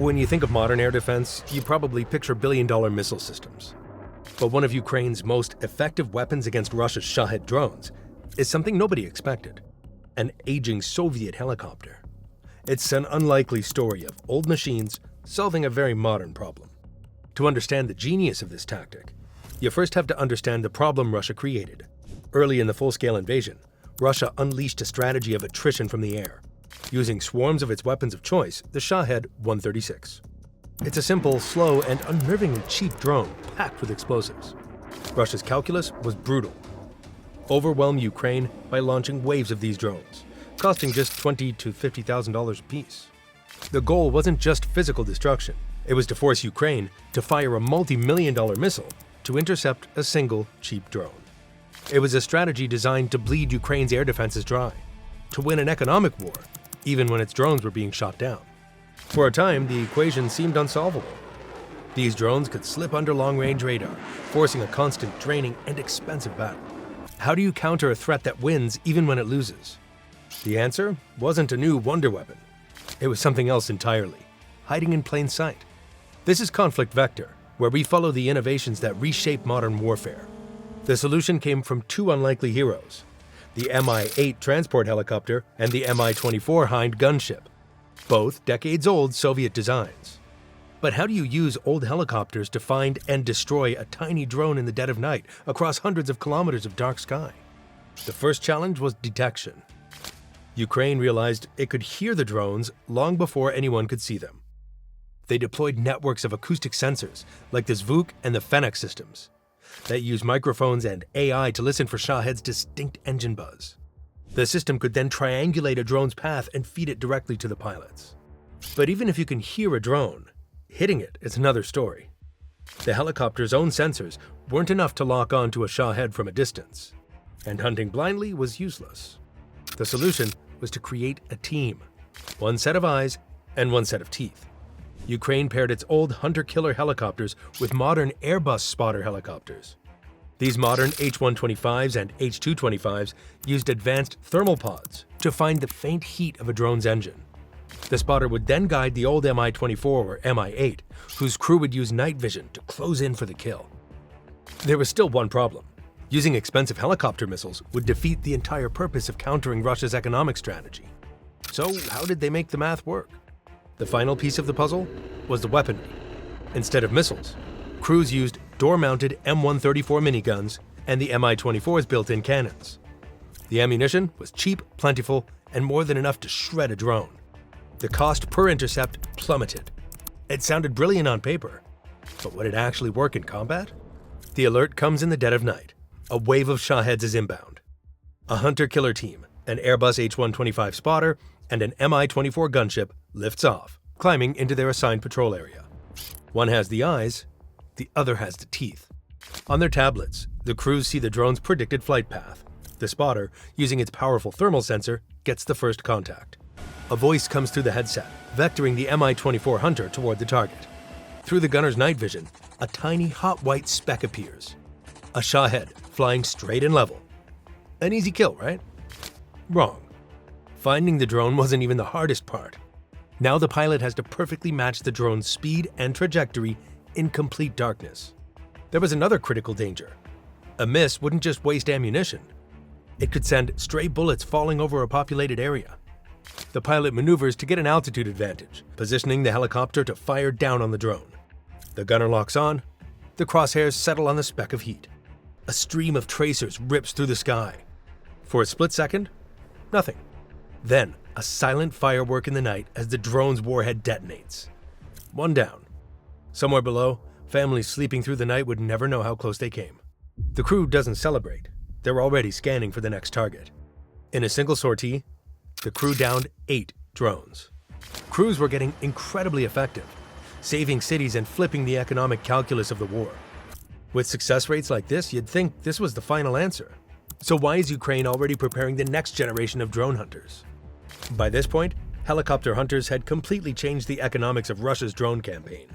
When you think of modern air defense, you probably picture billion-dollar missile systems. But one of Ukraine's most effective weapons against Russia's Shahed drones is something nobody expected: an aging Soviet helicopter. It's an unlikely story of old machines solving a very modern problem. To understand the genius of this tactic, you first have to understand the problem Russia created. Early in the full-scale invasion, Russia unleashed a strategy of attrition from the air, using swarms of its weapons of choice, the Shahed 136. It's a simple, slow, and unnervingly cheap drone packed with explosives. Russia's calculus was brutal. Overwhelm Ukraine by launching waves of these drones, costing just $20,000 to $50,000 apiece. The goal wasn't just physical destruction. It was to force Ukraine to fire a multi-million-dollar missile to intercept a single, cheap drone. It was a strategy designed to bleed Ukraine's air defenses dry, to win an economic war, even when its drones were being shot down. For a time, the equation seemed unsolvable. These drones could slip under long-range radar, forcing a constant, draining, and expensive battle. How do you counter a threat that wins even when it loses? The answer wasn't a new wonder weapon. It was something else entirely, hiding in plain sight. This is Conflict Vector, where we follow the innovations that reshape modern warfare. The solution came from two unlikely heroes: the Mi-8 transport helicopter and the Mi-24 Hind gunship, both decades-old Soviet designs. But how do you use old helicopters to find and destroy a tiny drone in the dead of night across hundreds of kilometers of dark sky? The first challenge was detection. Ukraine realized it could hear the drones long before anyone could see them. They deployed networks of acoustic sensors, like the Zvook and the FENEK systems, that use microphones and AI to listen for Shahed's distinct engine buzz. The system could then triangulate a drone's path and feed it directly to the pilots. But even if you can hear a drone, hitting it is another story. The helicopter's own sensors weren't enough to lock on to a Shahed from a distance, and hunting blindly was useless. The solution was to create a team, one set of eyes and one set of teeth. Ukraine paired its old hunter-killer helicopters with modern Airbus spotter helicopters. These modern H125s and H225s used advanced thermal pods to find the faint heat of a drone's engine. The spotter would then guide the old Mi-24 or Mi-8, whose crew would use night vision to close in for the kill. There was still one problem. Using expensive helicopter missiles would defeat the entire purpose of countering Russia's economic strategy. So how did they make the math work? The final piece of the puzzle was the weaponry. Instead of missiles, crews used door-mounted M134 miniguns and the Mi-24's built-in cannons. The ammunition was cheap, plentiful, and more than enough to shred a drone. The cost per intercept plummeted. It sounded brilliant on paper, but would it actually work in combat? The alert comes in the dead of night. A wave of Shaheds is inbound. A hunter-killer team, an Airbus H125 spotter, and an Mi-24 gunship lifts off, climbing into their assigned patrol area. One has the eyes, the other has the teeth. On their tablets, the crews see the drone's predicted flight path. The spotter, using its powerful thermal sensor, gets the first contact. A voice comes through the headset, vectoring the Mi-24 hunter toward the target. Through the gunner's night vision, a tiny hot white speck appears. A Shahed, flying straight and level. An easy kill, right? Wrong. Finding the drone wasn't even the hardest part. Now the pilot has to perfectly match the drone's speed and trajectory in complete darkness. There was another critical danger. A miss wouldn't just waste ammunition. It could send stray bullets falling over a populated area. The pilot maneuvers to get an altitude advantage, positioning the helicopter to fire down on the drone. The gunner locks on. The crosshairs settle on the speck of heat. A stream of tracers rips through the sky. For a split second, nothing. Then, a silent firework in the night as the drone's warhead detonates. One down. Somewhere below, families sleeping through the night would never know how close they came. The crew doesn't celebrate. They're already scanning for the next target. In a single sortie, the crew downed 8 drones. Crews were getting incredibly effective, saving cities and flipping the economic calculus of the war. With success rates like this, you'd think this was the final answer. So why is Ukraine already preparing the next generation of drone hunters? By this point, helicopter hunters had completely changed the economics of Russia's drone campaign.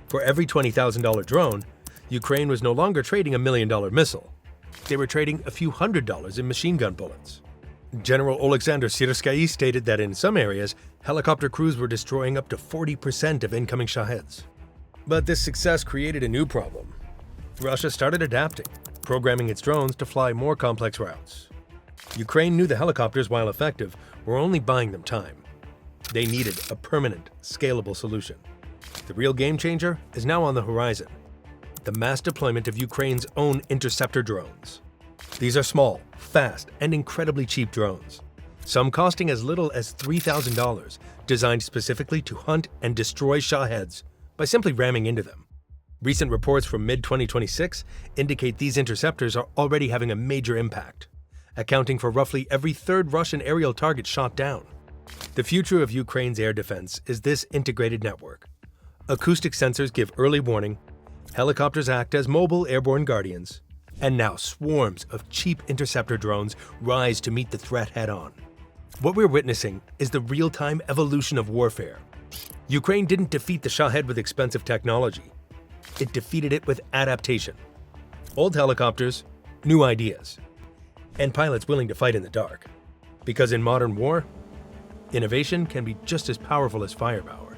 For every $20,000 drone, Ukraine was no longer trading $1 million missile. They were trading a few $100s in machine gun bullets. General Syrskyi stated that in some areas, helicopter crews were destroying up to 40% of incoming Shaheds. But this success created a new problem. Russia started adapting, programming its drones to fly more complex routes. Ukraine knew the helicopters, while effective, were only buying them time. They needed a permanent, scalable solution. The real game changer is now on the horizon: the mass deployment of Ukraine's own Interceptor drones. These are small, fast, and incredibly cheap drones, some costing as little as $3,000, designed specifically to hunt and destroy Shaheds by simply ramming into them. Recent reports from mid-2026 indicate these interceptors are already having a major impact, accounting for roughly every third Russian aerial target shot down. The future of Ukraine's air defense is this integrated network. Acoustic sensors give early warning, helicopters act as mobile airborne guardians, and now swarms of cheap interceptor drones rise to meet the threat head-on. What we're witnessing is the real-time evolution of warfare. Ukraine didn't defeat the Shahed with expensive technology. It defeated it with adaptation. Old helicopters, new ideas, and pilots willing to fight in the dark. Because in modern war, innovation can be just as powerful as firepower.